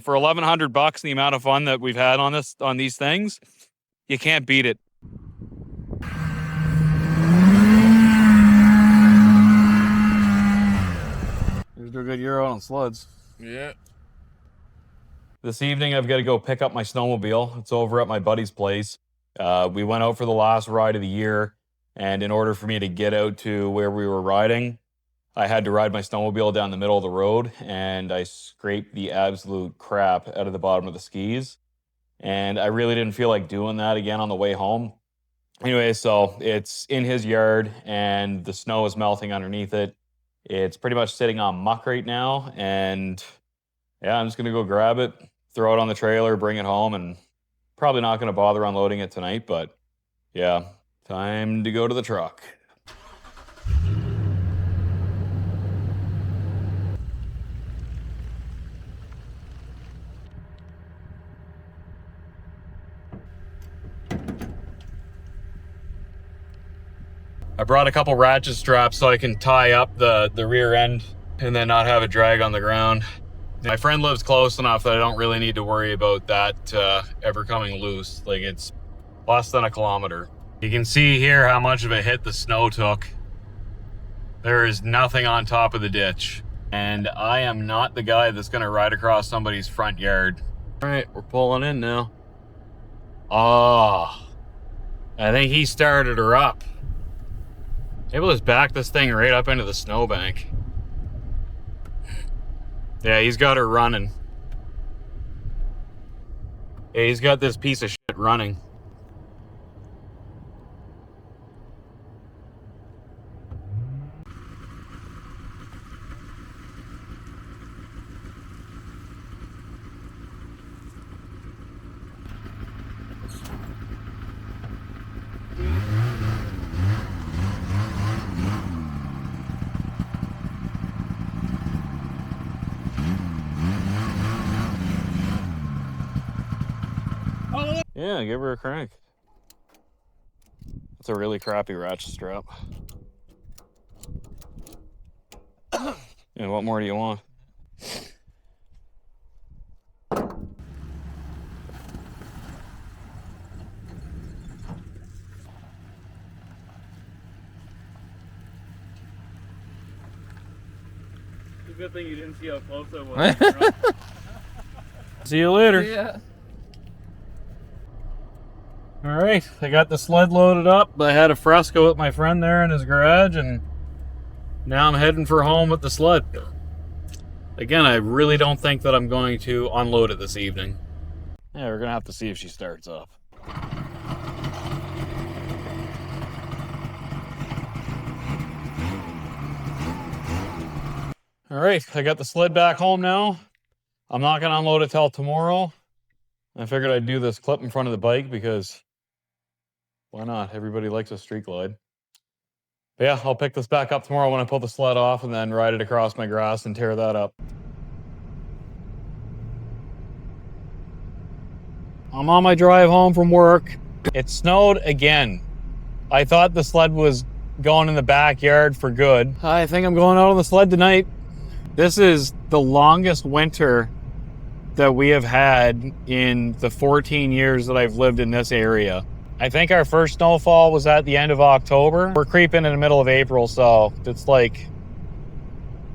For $1,100, the amount of fun that we've had on these things, you can't beat it. Here's a good year out on sleds. Yeah. This evening, I've got to go pick up my snowmobile. It's over at my buddy's place. We went out for the last ride of the year, and in order for me to get out to where we were riding, I had to ride my snowmobile down the middle of the road, and I scraped the absolute crap out of the bottom of the skis. And I really didn't feel like doing that again on the way home. Anyway, so it's in his yard, and the snow is melting underneath it. It's pretty much sitting on muck right now, and yeah, I'm just going to go grab it, throw it on the trailer, bring it home, and probably not going to bother unloading it tonight, but yeah, time to go to the truck. I brought a couple ratchet straps so I can tie up the rear end and then not have it drag on the ground. My friend lives close enough that I don't really need to worry about that ever coming loose. Like, it's less than a kilometer. You can see here how much of a hit the snow took. There is nothing on top of the ditch. And I am not the guy that's gonna ride across somebody's front yard. All right, we're pulling in now. Oh, I think he started her up. Able to just back this thing right up into the snowbank. Yeah, he's got her running. Yeah, he's got this piece of shit running. Yeah, give her a crank. It's a really crappy ratchet strap. Yeah, what more do you want? It's a good thing you didn't see how close I was. See you later. Yeah. All right, I got the sled loaded up. I had a Fresco with my friend there in his garage, and now I'm heading for home with the sled. Again, I really don't think that I'm going to unload it this evening. Yeah, we're gonna have to see if she starts up. All right, I got the sled back home now. I'm not gonna unload it till tomorrow. I figured I'd do this clip in front of the bike because why not? Everybody likes a street glide. But yeah, I'll pick this back up tomorrow when I pull the sled off and then ride it across my grass and tear that up. I'm on my drive home from work. It snowed again. I thought the sled was going in the backyard for good. I think I'm going out on the sled tonight. This is the longest winter that we have had in the 14 years that I've lived in this area. I think our first snowfall was at the end of October. We're creeping in the middle of April, so it's like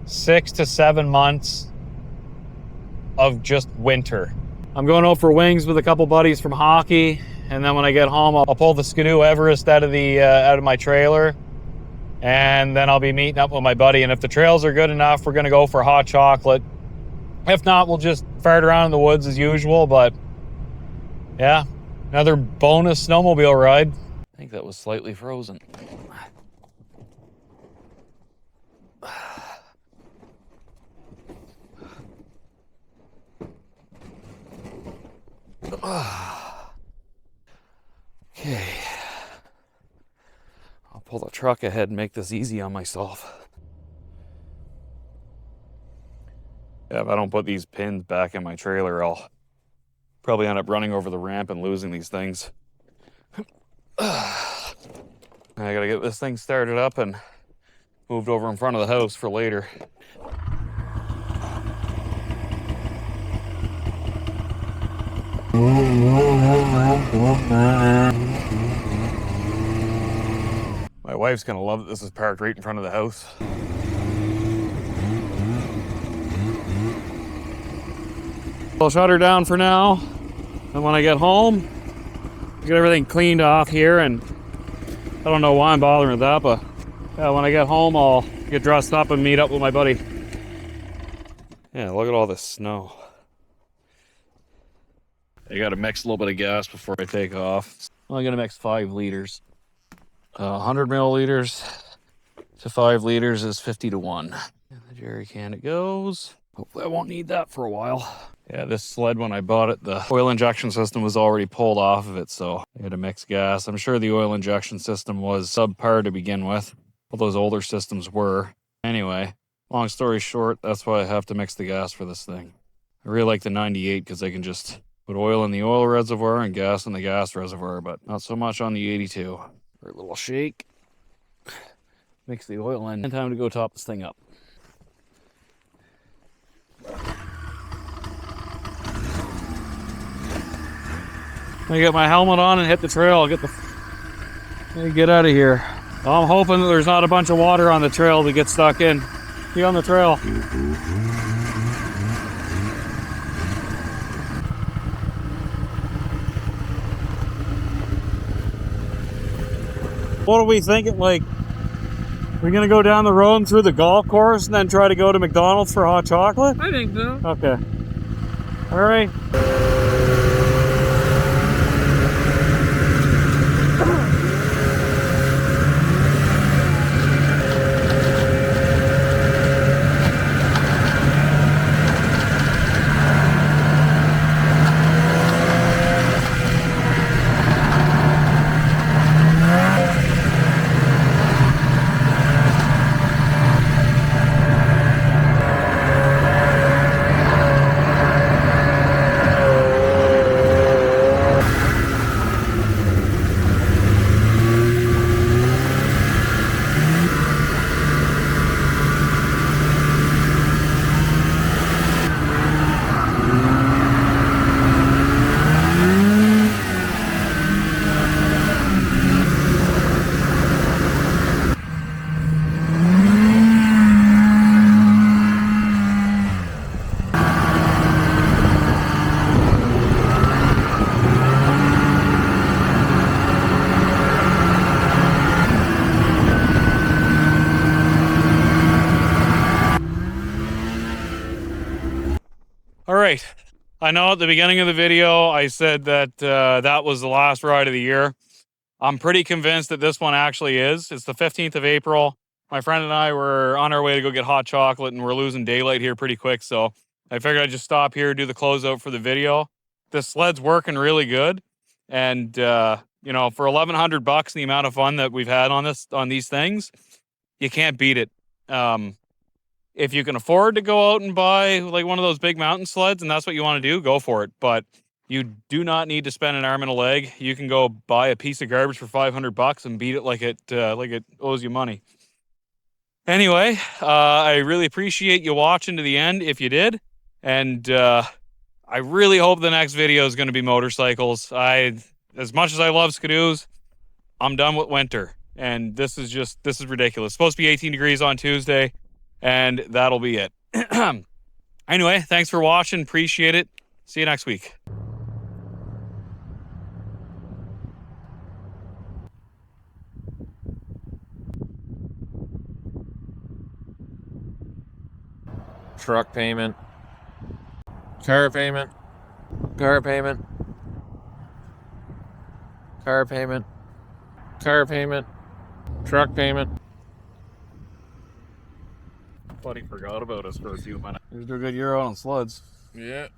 6 to 7 months of just winter. I'm going out for wings with a couple buddies from hockey, and then when I get home, I'll pull the Ski-Doo Everest out of my trailer, and then I'll be meeting up with my buddy. And if the trails are good enough, we're gonna go for hot chocolate. If not, we'll just fart around in the woods as usual. But yeah, another bonus snowmobile ride. I think that was slightly frozen. Okay. I'll pull the truck ahead and make this easy on myself. Yeah, if I don't put these pins back in my trailer, I'll probably end up running over the ramp and losing these things. I gotta get this thing started up and moved over in front of the house for later. My wife's gonna love that this is parked right in front of the house. I'll shut her down for now, and when I get home, get everything cleaned off here, and I don't know why I'm bothering with that, but yeah, when I get home, I'll get dressed up and meet up with my buddy. Yeah, look at all this snow. I gotta mix a little bit of gas before I take off. I'm only gonna mix 5 liters. 100 milliliters to 5 liters is 50 to 1. And the jerry can it goes. Hopefully I won't need that for a while. Yeah, this sled, when I bought it, the oil injection system was already pulled off of it, so I had to mix gas. I'm sure the oil injection system was subpar to begin with. All those older systems were. Anyway, long story short, that's why I have to mix the gas for this thing. I really like the 98 because I can just put oil in the oil reservoir and gas in the gas reservoir, but not so much on the 82. For a little shake. Mix the oil in. And time to go top this thing up. I get my helmet on and hit the trail. Get out of here. I'm hoping that there's not a bunch of water on the trail to get stuck in. Be on the trail. What are we thinking? Like, we're gonna go down the road and through the golf course and then try to go to McDonald's for hot chocolate? I think so. Okay. All right. All right, I know at the beginning of the video I said that that was the last ride of the year. I'm pretty convinced that this one actually is. It's the 15th of April. My friend and I were on our way to go get hot chocolate and we're losing daylight here pretty quick, so I figured I'd just stop here, do the closeout for the video. This sled's working really good, and you know, for $1,100 and the amount of fun that we've had on these things, you can't beat it. If you can afford to go out and buy like one of those big mountain sleds and that's what you want to do, go for it. But you do not need to spend an arm and a leg. You can go buy a piece of garbage for $500 and beat it like it owes you money. Anyway, I really appreciate you watching to the end if you did. And I really hope the next video is going to be motorcycles. As much as I love Ski-Doos, I'm done with winter. And this is ridiculous. It's supposed to be 18 degrees on Tuesday. And that'll be it. Anyway, thanks for watching. Appreciate it. See you next week. Truck payment. Car payment. Car payment. Car payment. Car payment. Truck payment. Buddy forgot about us for a few minutes. He was doing a good year out on sleds. Yeah.